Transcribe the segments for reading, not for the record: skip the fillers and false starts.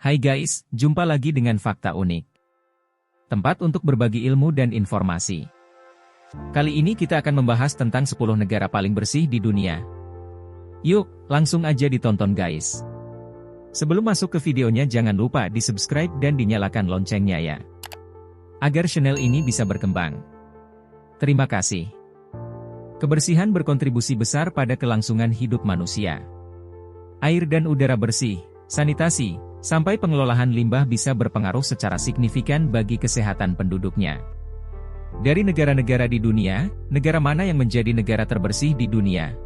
Hai guys, jumpa lagi dengan Fakta Unik. Tempat untuk berbagi ilmu dan informasi. Kali ini kita akan membahas tentang 10 negara paling bersih di dunia. Yuk, langsung aja ditonton guys. Sebelum masuk ke videonya jangan lupa di-subscribe dan dinyalakan loncengnya ya. Agar channel ini bisa berkembang. Terima kasih. Kebersihan berkontribusi besar pada kelangsungan hidup manusia. Air dan udara bersih, sanitasi, sampai pengelolaan limbah bisa berpengaruh secara signifikan bagi kesehatan penduduknya. Dari negara-negara di dunia, negara mana yang menjadi negara terbersih di dunia?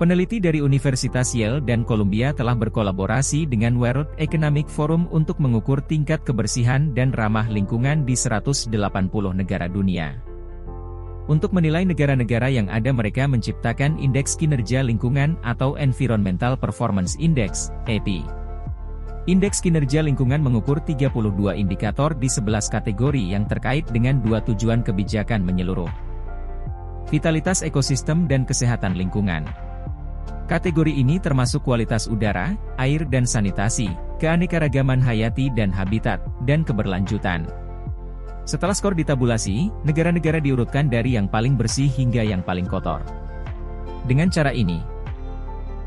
Peneliti dari Universitas Yale dan Columbia telah berkolaborasi dengan World Economic Forum untuk mengukur tingkat kebersihan dan ramah lingkungan di 180 negara dunia. Untuk menilai negara-negara yang ada, mereka menciptakan Indeks Kinerja Lingkungan atau Environmental Performance Index, EPI. Indeks kinerja lingkungan mengukur 32 indikator di 11 kategori yang terkait dengan 2 tujuan kebijakan menyeluruh. Vitalitas ekosistem dan kesehatan lingkungan. Kategori ini termasuk kualitas udara, air dan sanitasi, keanekaragaman hayati dan habitat, dan keberlanjutan. Setelah skor ditabulasi, negara-negara diurutkan dari yang paling bersih hingga yang paling kotor. Dengan cara ini,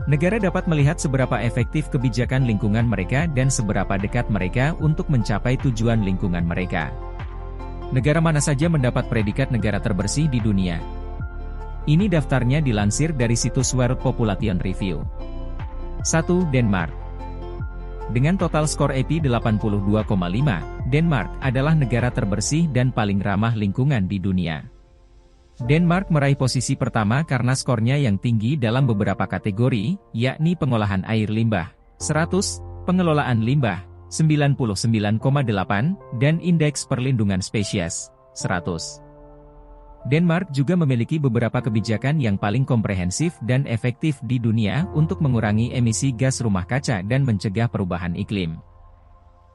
negara dapat melihat seberapa efektif kebijakan lingkungan mereka dan seberapa dekat mereka untuk mencapai tujuan lingkungan mereka. Negara mana saja mendapat predikat negara terbersih di dunia? Ini daftarnya dilansir dari situs World Population Review. 1. Denmark. Dengan total skor EPI 82,5, Denmark adalah negara terbersih dan paling ramah lingkungan di dunia. Denmark meraih posisi pertama karena skornya yang tinggi dalam beberapa kategori, yakni pengolahan air limbah, 100, pengelolaan limbah, 99,8, dan indeks perlindungan spesies, 100. Denmark juga memiliki beberapa kebijakan yang paling komprehensif dan efektif di dunia untuk mengurangi emisi gas rumah kaca dan mencegah perubahan iklim.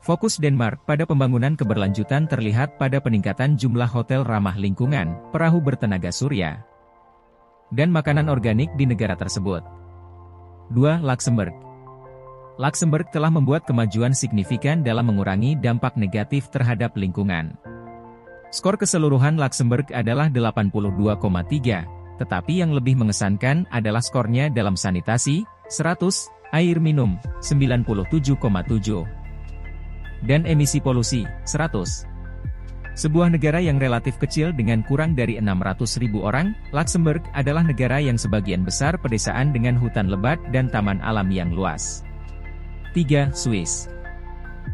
Fokus Denmark pada pembangunan keberlanjutan terlihat pada peningkatan jumlah hotel ramah lingkungan, perahu bertenaga surya, dan makanan organik di negara tersebut. 2. Luxembourg. Luxembourg telah membuat kemajuan signifikan dalam mengurangi dampak negatif terhadap lingkungan. Skor keseluruhan Luxembourg adalah 82,3, tetapi yang lebih mengesankan adalah skornya dalam sanitasi, 100, air minum, 97,7. dan emisi polusi, 100. Sebuah negara yang relatif kecil dengan kurang dari 600.000 orang, Luxembourg adalah negara yang sebagian besar pedesaan dengan hutan lebat dan taman alam yang luas. 3. Swiss.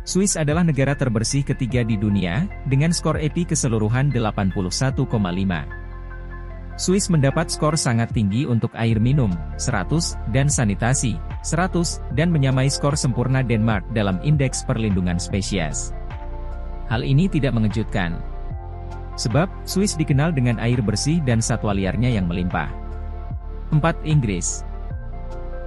Swiss adalah negara terbersih ketiga di dunia, dengan skor EPI keseluruhan 81,5. Swiss mendapat skor sangat tinggi untuk air minum, 100, dan sanitasi, 100, dan menyamai skor sempurna Denmark dalam indeks perlindungan spesies. Hal ini tidak mengejutkan, sebab Swiss dikenal dengan air bersih dan satwa liarnya yang melimpah. 4. Inggris.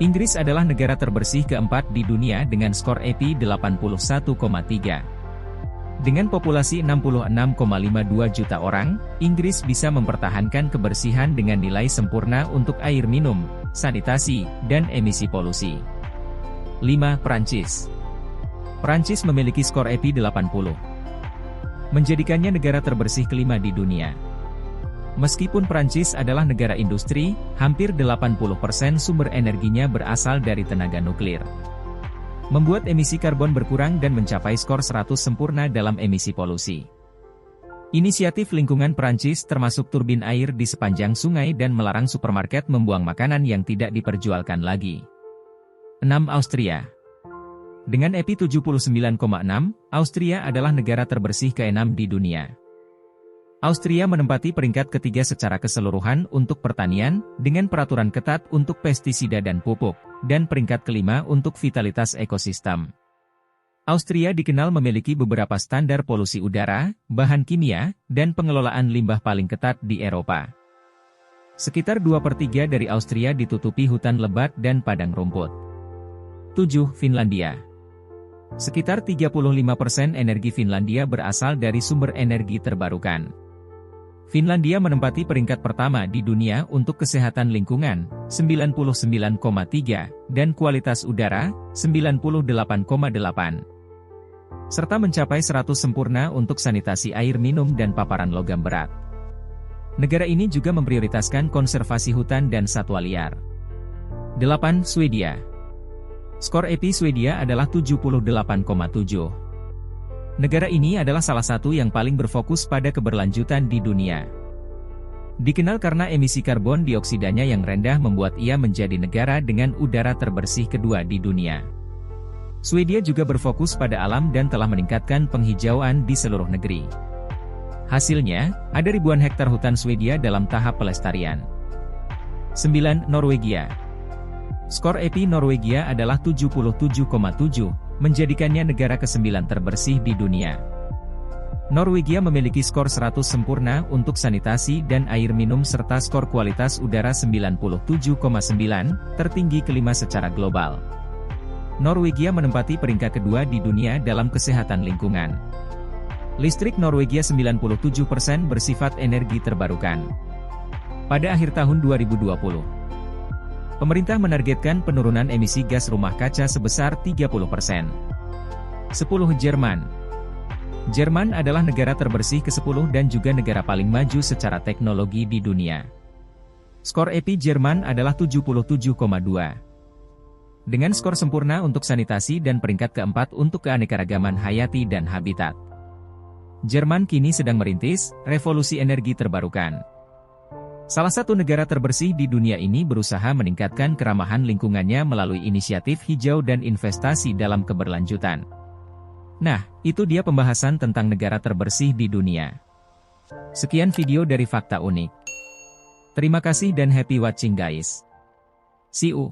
Inggris adalah negara terbersih keempat di dunia dengan skor EPI 81,3. Dengan populasi 66,52 juta orang, Inggris bisa mempertahankan kebersihan dengan nilai sempurna untuk air minum, sanitasi, dan emisi polusi. 5. Prancis. Prancis memiliki skor EPI 80, menjadikannya negara terbersih kelima di dunia. Meskipun Prancis adalah negara industri, hampir 80% sumber energinya berasal dari tenaga nuklir, membuat emisi karbon berkurang dan mencapai skor 100 sempurna dalam emisi polusi. Inisiatif lingkungan Prancis termasuk turbin air di sepanjang sungai dan melarang supermarket membuang makanan yang tidak diperjualkan lagi. 6. Austria. Dengan EPI 79,6, Austria adalah negara terbersih ke-6 di dunia. Austria menempati peringkat ketiga secara keseluruhan untuk pertanian, dengan peraturan ketat untuk pestisida dan pupuk, dan peringkat kelima untuk vitalitas ekosistem. Austria dikenal memiliki beberapa standar polusi udara, bahan kimia, dan pengelolaan limbah paling ketat di Eropa. Sekitar 2/3 dari Austria ditutupi hutan lebat dan padang rumput. 7. Finlandia. Sekitar 35% energi Finlandia berasal dari sumber energi terbarukan. Finlandia menempati peringkat pertama di dunia untuk kesehatan lingkungan, 99,3, dan kualitas udara, 98,8. Serta mencapai 100 sempurna untuk sanitasi air minum dan paparan logam berat. Negara ini juga memprioritaskan konservasi hutan dan satwa liar. 8. Swedia. Skor EPI Swedia adalah 78,7. Negara ini adalah salah satu yang paling berfokus pada keberlanjutan di dunia. Dikenal karena emisi karbon dioksidanya yang rendah membuat ia menjadi negara dengan udara terbersih kedua di dunia. Swedia juga berfokus pada alam dan telah meningkatkan penghijauan di seluruh negeri. Hasilnya, ada ribuan hektar hutan Swedia dalam tahap pelestarian. 9. Norwegia. Skor EPI Norwegia adalah 77,7, menjadikannya negara ke-9 terbersih di dunia. Norwegia memiliki skor 100 sempurna untuk sanitasi dan air minum serta skor kualitas udara 97,9, tertinggi kelima secara global. Norwegia menempati peringkat kedua di dunia dalam kesehatan lingkungan. Listrik Norwegia 97% bersifat energi terbarukan. Pada akhir tahun 2020, pemerintah menargetkan penurunan emisi gas rumah kaca sebesar 30%. 10. Jerman. Jerman adalah negara terbersih ke-10 dan juga negara paling maju secara teknologi di dunia. Skor EPI Jerman adalah 77,2. Dengan skor sempurna untuk sanitasi dan peringkat keempat untuk keanekaragaman hayati dan habitat. Jerman kini sedang merintis revolusi energi terbarukan. Salah satu negara terbersih di dunia ini berusaha meningkatkan keramahan lingkungannya melalui inisiatif hijau dan investasi dalam keberlanjutan. Nah, itu dia pembahasan tentang negara terbersih di dunia. Sekian video dari Fakta Unik. Terima kasih dan happy watching guys. See you.